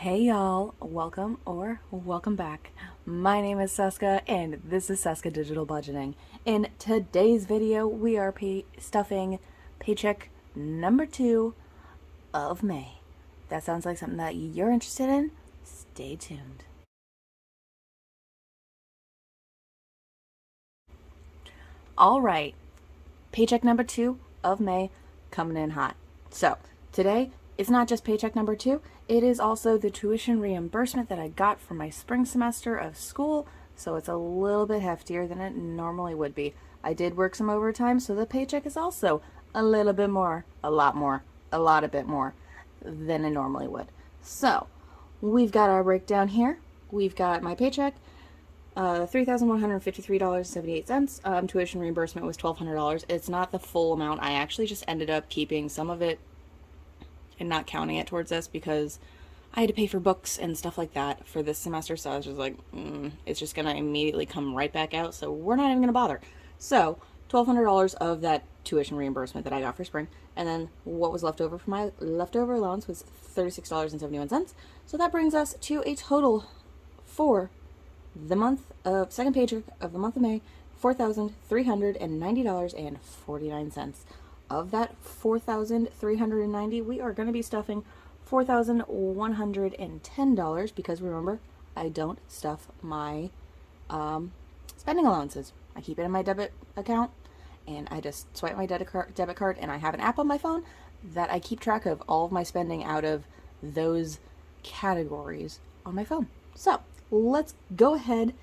Hey y'all, welcome or welcome back. My name is Seska and this is Seska Digital Budgeting. In today's video, we are stuffing paycheck number 2 of May. That sounds like something that you're interested in? Stay tuned. Alright, paycheck number 2 of May coming in hot. So, today, it's not just paycheck number 2, it is also the tuition reimbursement that I got for my spring semester of school, so it's a little bit heftier than it normally would be. I did work some overtime, so the paycheck is also a little bit more, a lot a bit more than it normally would. So, we've got our breakdown here. We've got my paycheck, $3,153.78. Tuition reimbursement was $1,200. It's not the full amount. I actually just ended up keeping some of it and not counting it towards this because I had to pay for books and stuff like that for this semester. So I was just like, it's just going to immediately come right back out. So we're not even going to bother. So $1,200 of that tuition reimbursement that I got for spring. And then what was left over for my leftover allowance was $36.71. So that brings us to a total for the month of second paycheck of the month of May, $4,390.49. Of that $4,390, we are going to be stuffing $4,110 because remember, I don't stuff my spending allowances. I keep it in my debit account and I just swipe my debit card, and I have an app on my phone that I keep track of all of my spending out of those categories on my phone. So let's go ahead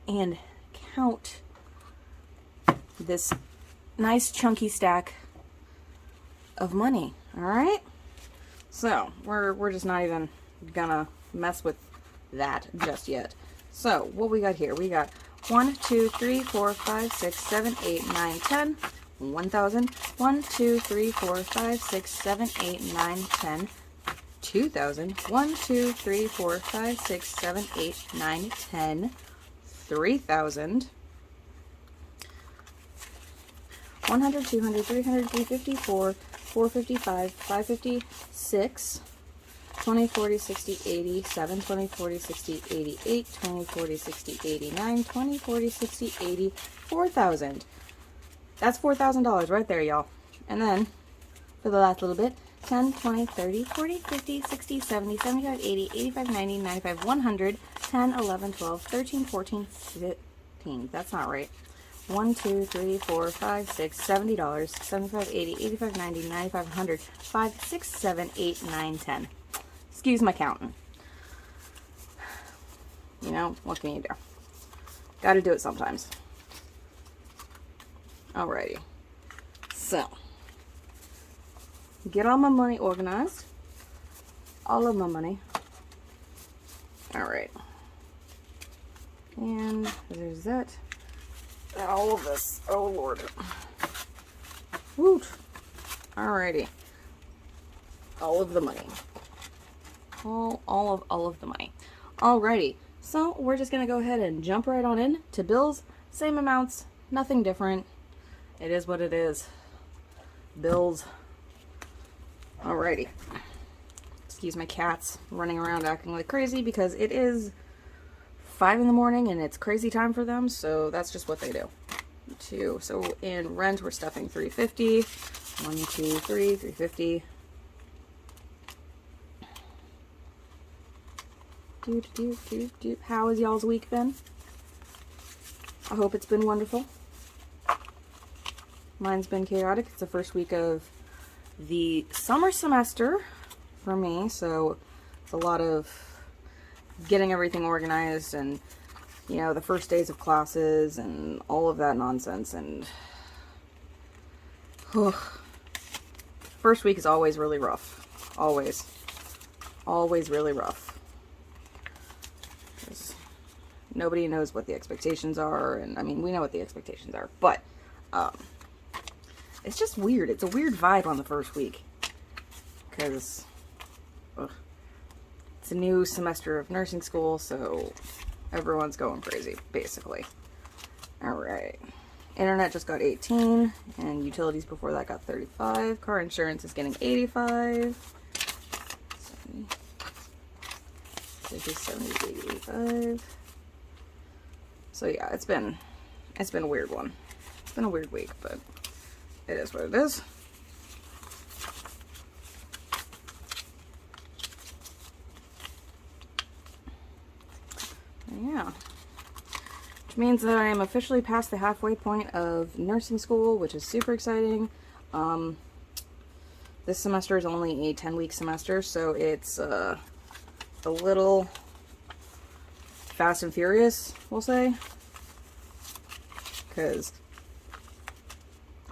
and count this nice chunky stack of money. All right, so we're just not even gonna mess with that just yet. So what we got here, we got 1 2 3 4 5 6 7 8 9 10 1,000, 1 2 3 4 5 6 7 8 9 10 2,000, 1 2 3 4 5 6 7 8 9 10 3,000, 100, 200, 300, 350, 455, 556, 20, 40, 60, 80, 7, 20, 40, 60, 88, 20, 40, 60, 89, 20, 40, 60, 80, 4,000. That's $4,000 right there, y'all. And then, for the last little bit, 10, 20, 30, 40, 50, 60, 70, 75, 80, 85, 90, 95, 100, 10, 11, 12, 13, 14, 15. That's not right. 1, 2, 3, 4, 5, 6, $70, 75, 80, 85, 90, 95, 100, 5, 6, 7, 8, 9, 10. Excuse my counting. You know, what can you do? Gotta do it sometimes. Alrighty. So, get all my money organized. All of my money. Alright. And there's that. And all of this. Oh, Lord. Woot. Alrighty. All of the money. All of the money. Alrighty. So, we're just going to go ahead and jump right on in to bills. Same amounts. Nothing different. It is what it is. Bills. Alrighty. Excuse my cats running around acting like crazy because it is 5 in the morning and it's crazy time for them, so that's just what they do. So in rent we're stuffing $350. 1, 2, 3, $350. How has y'all's week been? I hope it's been wonderful. Mine's been chaotic. It's the first week of the summer semester for me, so it's a lot of getting everything organized and, you know, the first days of classes and all of that nonsense. And first week is always really rough. Always really rough. Because nobody knows what the expectations are, and I mean, we know what the expectations are, but it's just weird. It's a weird vibe on the first week because it's a new semester of nursing school, so everyone's going crazy, basically. Alright. Internet just got 18, and utilities before that got 35. Car insurance is getting 85. 50, 70, 80, 85. So yeah, it's been a weird one. It's been a weird week, but it is what it is. Yeah. Which means that I am officially past the halfway point of nursing school, which is super exciting. This semester is only a 10-week semester, so it's a little fast and furious, we'll say. Because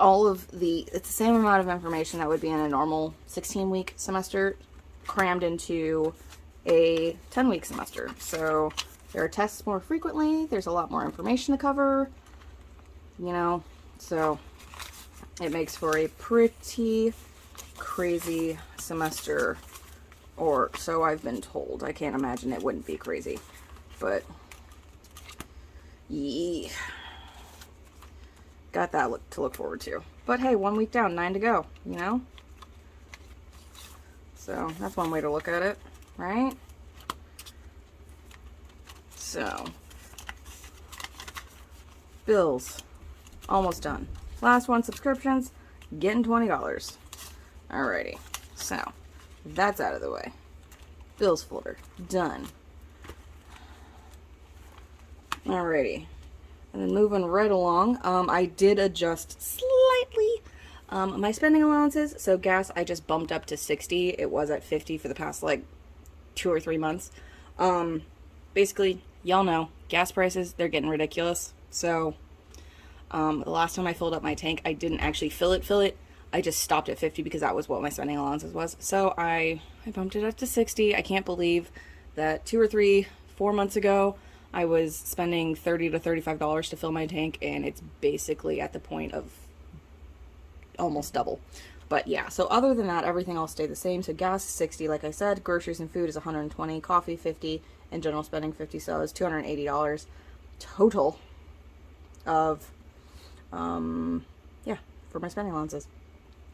it's the same amount of information that would be in a normal 16-week semester crammed into a 10-week semester. So there are tests more frequently, there's a lot more information to cover, you know, so it makes for a pretty crazy semester, or so I've been told. I can't imagine it wouldn't be crazy, but yeah, got that to look forward to. But hey, 1 week down, 9 to go, you know? So that's one way to look at it, right? So, bills, almost done. Last one, subscriptions, getting $20. Alrighty, so that's out of the way. Bills folder, done. Alrighty, and then moving right along, I did adjust slightly my spending allowances. So gas, I just bumped up to 60. It was at 50 for the past like 2 or 3 months. Basically, y'all know, gas prices, they're getting ridiculous. So the last time I filled up my tank, I didn't actually fill it. I just stopped at 50 because that was what my spending allowances was. So I bumped it up to 60. I can't believe that 2 or 3, 4 months ago, I was spending $30 to $35 to fill my tank, and it's basically at the point of almost double. But yeah, so other than that, everything else stayed the same. So gas is 60, like I said. Groceries and food is 120. Coffee 50, and general spending 50. So it's $280 total of yeah, for my spending allowances.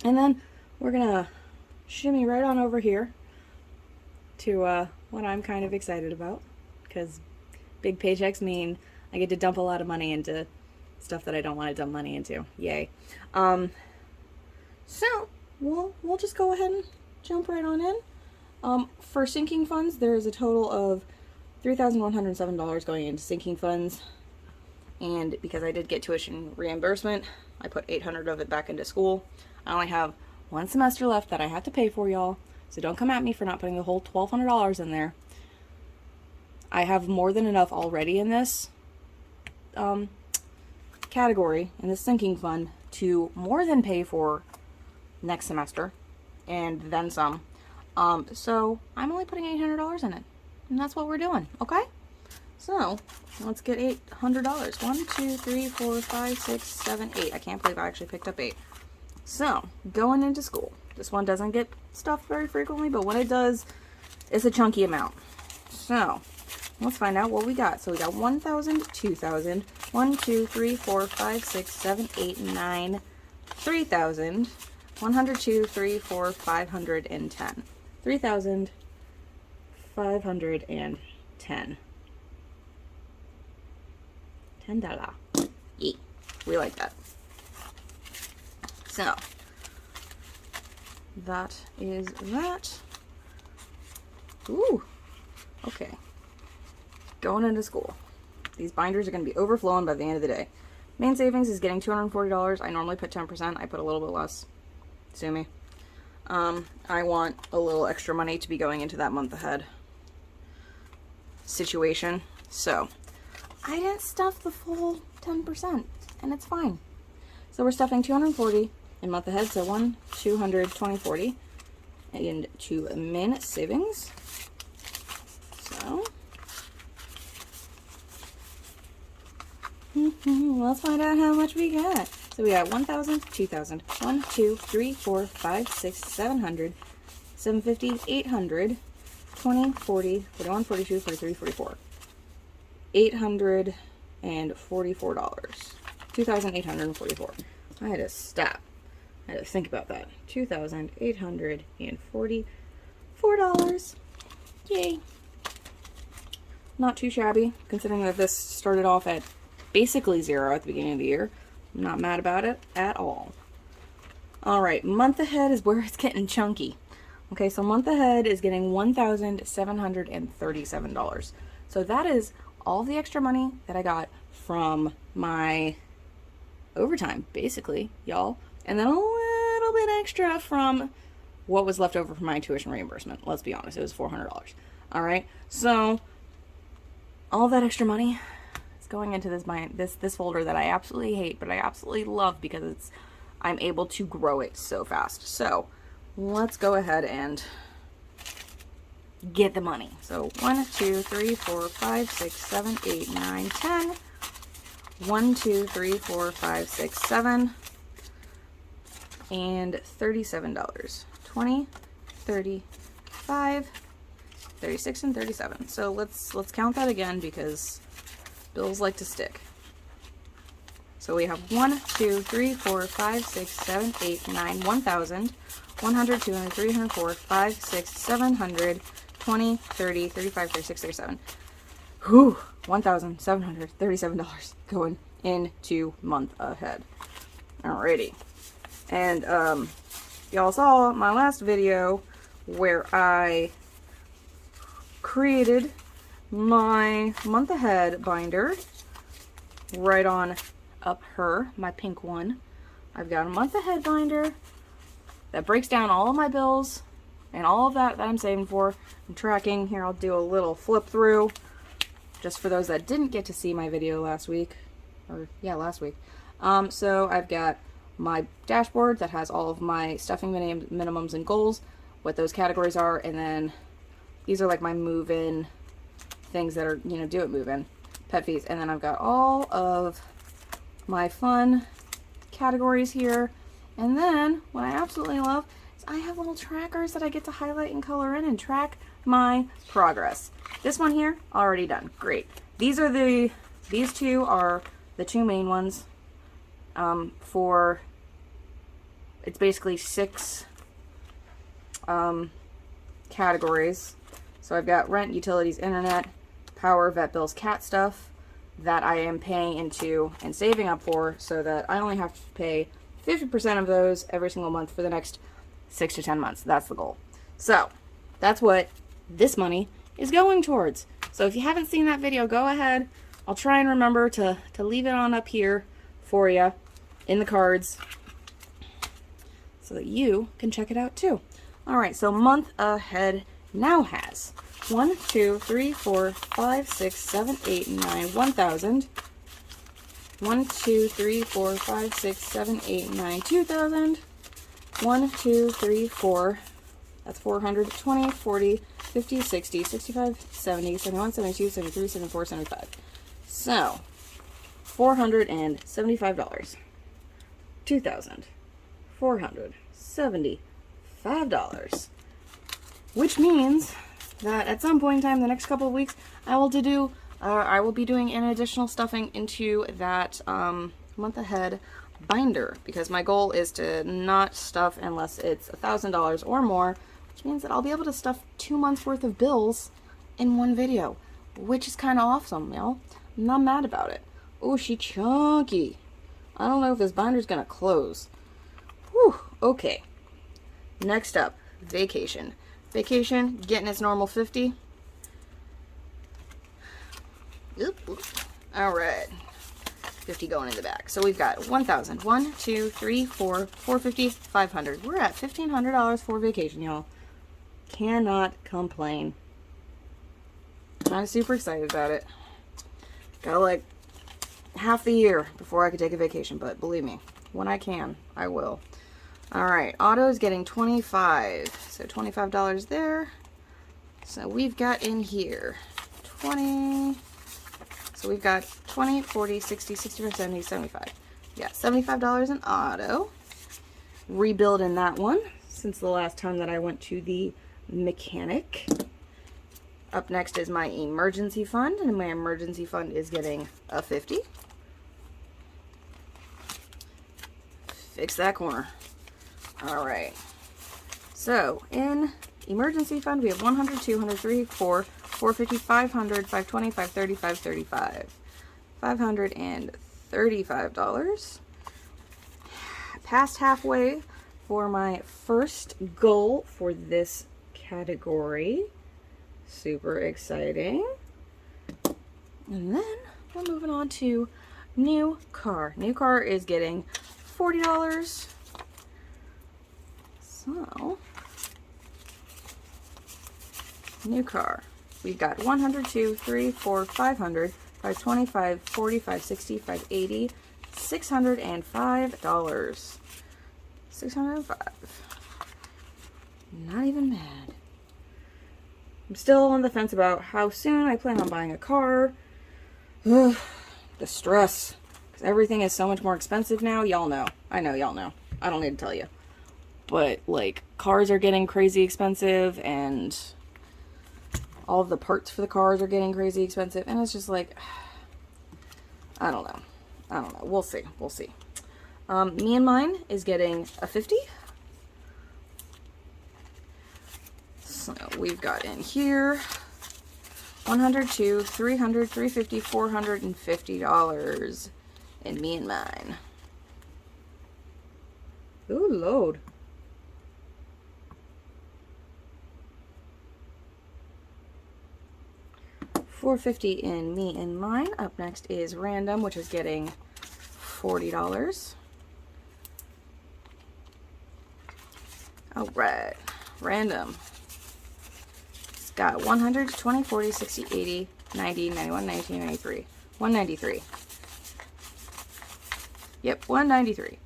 And then we're gonna shimmy right on over here to what I'm kind of excited about, because big paychecks mean I get to dump a lot of money into stuff that I don't want to dump money into. Yay. So we'll just go ahead and jump right on in. For sinking funds, there is a total of $3,107 going into sinking funds, and because I did get tuition reimbursement, I put $800 of it back into school. I only have 1 semester left that I have to pay for, y'all, so don't come at me for not putting the whole $1,200 in there. I have more than enough already in this category, in the sinking fund, to more than pay for next semester, and then some. So I'm only putting $800 in it, and that's what we're doing, okay? So let's get $800. 1, 2, 3, 4, 5, 6, 7, 8. I can't believe I actually picked up 8. So going into school, this one doesn't get stuffed very frequently, but when it does, it's a chunky amount. So let's find out what we got. So we got 1,000, 2,000, 1, 2, 3, 4, 5, 6, 7, 8, 9, 3,000, 102, 3, 4, 510. 3,510. $10. Yay. We like that. So that is that. Ooh. Okay. Going into school. These binders are going to be overflowing by the end of the day. Main savings is getting $240. I normally put 10%. I put a little bit less. Sue me. I want a little extra money to be going into that month ahead situation. So I didn't stuff the full 10%, and it's fine. So we're stuffing 240 in month ahead. So 1, 200, 20, 40, and to main savings. So let's find out how much we got. So we got 1,000, 2,000, 1, 2, 3, 4, 5, 6, 700, 750, 800, 20, 40, 41, 42, 43, 44. $844. $2,844. I had to stop. I had to think about that. $2,844. Yay. not too shabby, considering that this started off at basically 0 at the beginning of the year. I'm not mad about it at all. Alright, month ahead is where it's getting chunky. Okay, so month ahead is getting $1,737. So that is all the extra money that I got from my overtime, basically, y'all. And then a little bit extra from what was left over from my tuition reimbursement. Let's be honest, it was $400. Alright, so all that extra money is going into this folder that I absolutely hate, but I absolutely love because I'm able to grow it so fast. So let's go ahead and get the money. So 1, 2, 3, 4, 5, 6, 7, 8, 9, 10. 1, 2, 3, 4, 5, 6, 7. And $37. 20, 35, 36, and 37. So let's count that again because bills like to stick. So we have 1, 2, 3, 4, 5, 6, 7, 8, 9, 1,000, 100, 200, 300, 4, 5, 6, 700, 20, 30, 35, 36, 37. Whew, $1,737 going into month ahead. Alrighty. And y'all saw my last video where I created my month ahead binder right on up my pink one. I've got a month ahead binder that breaks down all of my bills and all of that I'm saving for and tracking. Here, I'll do a little flip through just for those that didn't get to see my video last week. Last week. So I've got my dashboard that has all of my stuffing minimums and goals, what those categories are, and then these are like my move-in things that are, do it move-in, pet fees, and then I've got all of my fun categories here. And then what I absolutely love is I have little trackers that I get to highlight and color in and track my progress. This one here, already done. Great. These two are the two main ones for, it's basically 6 categories. So I've got rent, utilities, internet, power, vet bills, cat stuff that I am paying into and saving up for so that I only have to pay 50% of those every single month for the next 6 to 10 months. That's the goal. So that's what this money is going towards. So if you haven't seen that video, go ahead. I'll try and remember to leave it on up here for you in the cards so that you can check it out too. Alright, so month ahead now has 1, 2, 3, 4, 5, 6, 7, 8, 9, 1,000. 1, 2, 3, 4, 5, 6, 7, 8, 9, 2,000. 1, 2, 3, 4. That's 400, 20, 40, 50, 60, 65, 70, 71, 72, 73, 74, 75. So, $475. $2,475. Which means that at some point in time, the next couple of weeks, I will be doing an additional stuffing into that month ahead binder, because my goal is to not stuff unless it's $1,000 or more, which means that I'll be able to stuff 2 months worth of bills in one video, which is kind of awesome, y'all. I'm not mad about it. Oh, she chunky. I don't know if this binder's gonna close. Whew, okay. Next up, vacation. Vacation, getting its normal 50. Oop. All right. 50 going in the back. So we've got 1,000. 1, 2, 3, 4, 450, 500. We're at $1,500 for vacation, y'all. Cannot complain. I'm super excited about it. Got like half the year before I could take a vacation, but believe me, when I can, I will. Alright, auto is getting 25, so $25 there. So we've got in here 20, so we've got 20, 40, 60, 65, 70, 75. Yeah, $75 in auto. Rebuilding that one since the last time that I went to the mechanic. Up next is my emergency fund, and my emergency fund is getting a 50. Fix that corner. Alright, so in emergency fund, we have 100, 200, 3, 4, 450, 500, 520, 530, 535. $535. Past halfway for my first goal for this category. Super exciting. And then we're moving on to new car. New car is getting $40. So, new car. We've got 100, 2, 3, 4, 500, 525, 40, 560, 580, $605. 605. Not even mad. I'm still on the fence about how soon I plan on buying a car. Ugh, the stress. Because everything is so much more expensive now. Y'all know. I know y'all know. I don't need to tell you. But, like, cars are getting crazy expensive, and all of the parts for the cars are getting crazy expensive, and it's just like, I don't know. We'll see. Me and mine is getting a 50. So we've got in here 100, 2, 300, 350, $450 in me and mine. Ooh, load. $450 in me and mine. Up next is random, which is getting $40. All right, random. It's got 100, 20, 40, 60, 80, 90, 91, 92, 93. 193. Yep, 193.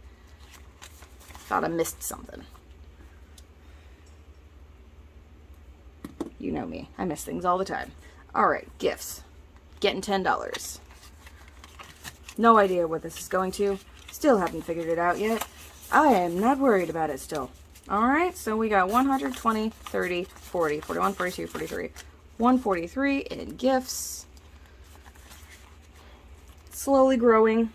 Thought I missed something. You know me. I miss things all the time. Alright, gifts. Getting $10. No idea what this is going to. Still haven't figured it out yet. I am not worried about it still. Alright, so we got 100, 20, 30, 40, 41, 42, 43. 143 in gifts. Slowly growing.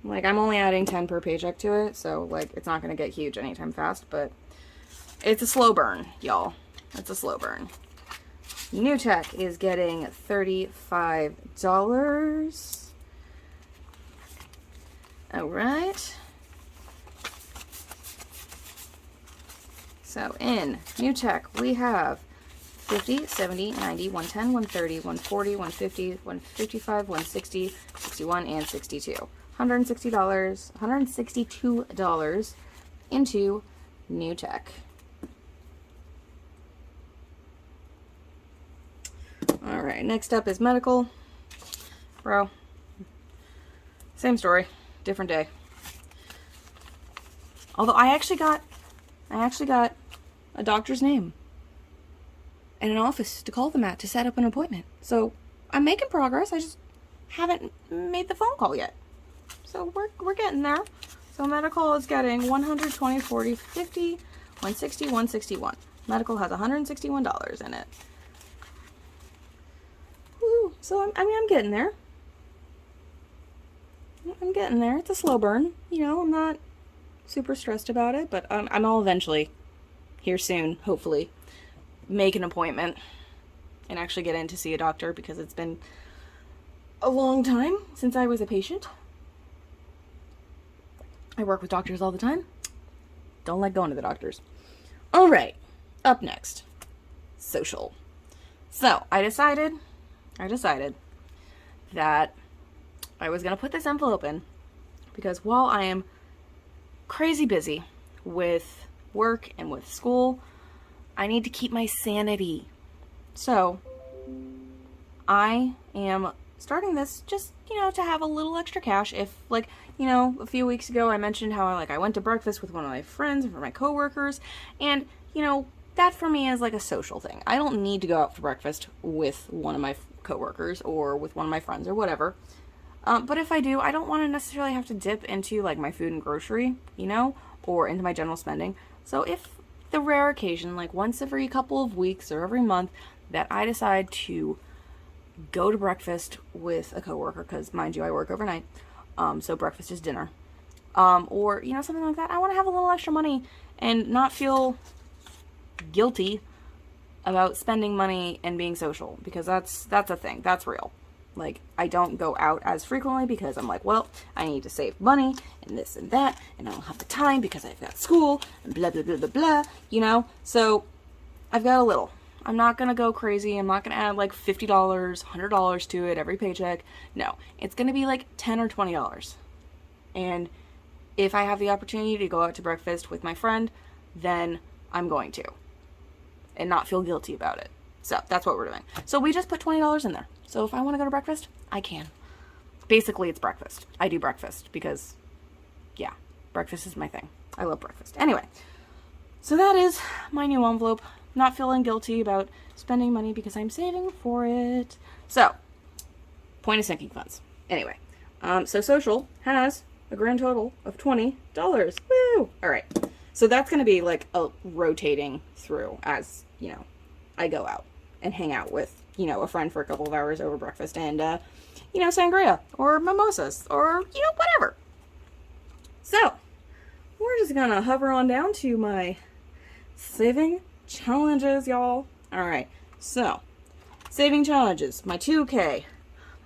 Like, I'm only adding 10 per paycheck to it, so, like, it's not going to get huge anytime fast, but it's a slow burn, y'all. It's a slow burn. New Tech is getting $35. Alright. So in New Tech, we have 50, 70, 90, 110, 130, 140, 150, 155, 160, 61, and 62. $160, $162 into New Tech. Alright, next up is medical. Bro. Same story. Different day. Although I actually got a doctor's name and an office to call them at to set up an appointment. So I'm making progress. I just haven't made the phone call yet. So we're getting there. So medical is getting 120, 40, 50, 160, 161. Medical has $161 in it. Woo. So I'm getting there. I'm getting there. It's a slow burn. You know, I'm not super stressed about it, but I'll eventually, here soon, hopefully, make an appointment and actually get in to see a doctor, because it's been a long time since I was a patient. I work with doctors all the time. Don't like going to the doctors. Alright, up next, social. So, I decided that I was going to put this envelope in, because while I am crazy busy with work and with school, I need to keep my sanity. So I am starting this just, to have a little extra cash. If, like, a few weeks ago I mentioned how I went to breakfast with one of my friends and for my coworkers, and that for me is like a social thing. I don't need to go out for breakfast with one of my coworkers or with one of my friends or whatever. But if I do, I don't want to necessarily have to dip into, like, my food and grocery, or into my general spending. So if the rare occasion, like once every couple of weeks or every month, that I decide to go to breakfast with a coworker, because mind you, I work overnight, so breakfast is dinner, or, something like that, I want to have a little extra money and not feel guilty about spending money and being social, because that's a thing. That's real. Like, I don't go out as frequently because I'm like, well, I need to save money and this and that, and I don't have the time because I've got school and blah, blah, blah, blah, blah, you know? So I've got a little. I'm not going to go crazy. I'm not going to add like $50, $100 to it every paycheck. No, it's going to be like $10 or $20. And if I have the opportunity to go out to breakfast with my friend, then I'm going to, and not feel guilty about it. So that's what we're doing. So we just put $20 in there. So if I want to go to breakfast, I can. Basically, it's breakfast. I do breakfast because, yeah, breakfast is my thing. I love breakfast. Anyway, so that is my new envelope. Not feeling guilty about spending money because I'm saving for it. So, point of sinking funds. Anyway, so social has a grand total of $20. Woo! All right. So that's going to be like a rotating through as, you know, I go out and hang out with, you know, a friend for a couple of hours over breakfast and, you know, sangria or mimosas or, you know, whatever. So, we're just going to hover on down to my saving challenges, y'all. All right. So, saving challenges. My 2K.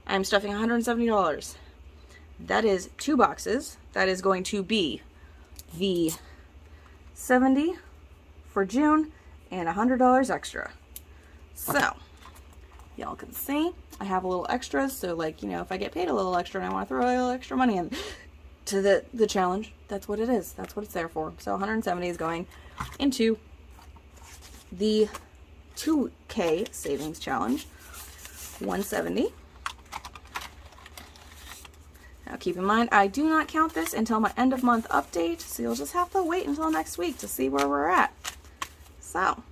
I'm stuffing $170. That is 2 boxes. That is going to be the 70 for June and $100 extra. So, y'all can see I have a little extras. So, like, you know, if I get paid a little extra and I want to throw a little extra money in to the challenge, that's what it is. That's what it's there for. So, 170 is going into the 2K savings challenge. 170. Now keep in mind, I do not count this until my end of month update, so you'll just have to wait until next week to see where we're at. So,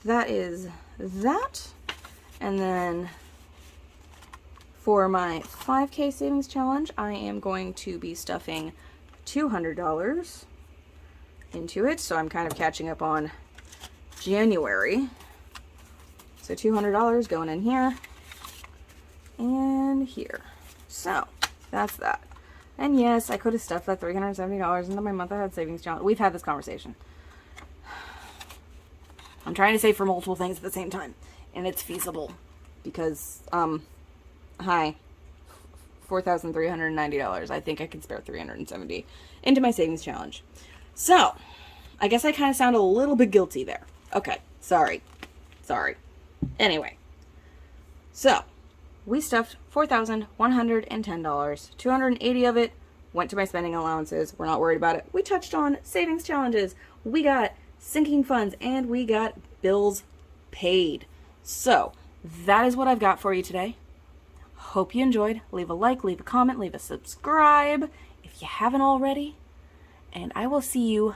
that is that. And then for my 5K savings challenge, I am going to be stuffing $200 into it, so I'm kind of catching up on January. So $200 going in here and here. So that's that. And yes, I could have stuffed that $370 into my month ahead savings challenge. We've had this conversation. I'm trying to save for multiple things at the same time, and it's feasible because hi, $4,390. I think I can spare $370 into my savings challenge. So I guess I kind of sound a little bit guilty there. Okay, sorry. Anyway, so we stuffed $4,110. 280 of it went to my spending allowances. We're not worried about it. We touched on savings challenges. We got sinking funds, and we got bills paid. So that is what I've got for you today. Hope you enjoyed. Leave a like, leave a comment, leave a subscribe if you haven't already. And I will see you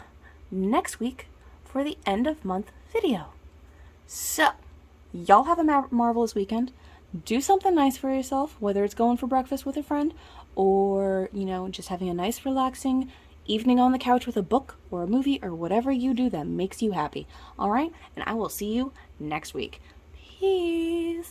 next week for the end of month video. So, y'all have a marvelous weekend. Do something nice for yourself, whether it's going for breakfast with a friend or, you know, just having a nice relaxing evening on the couch with a book or a movie or whatever you do that makes you happy. All right? And I will see you next week. Peace.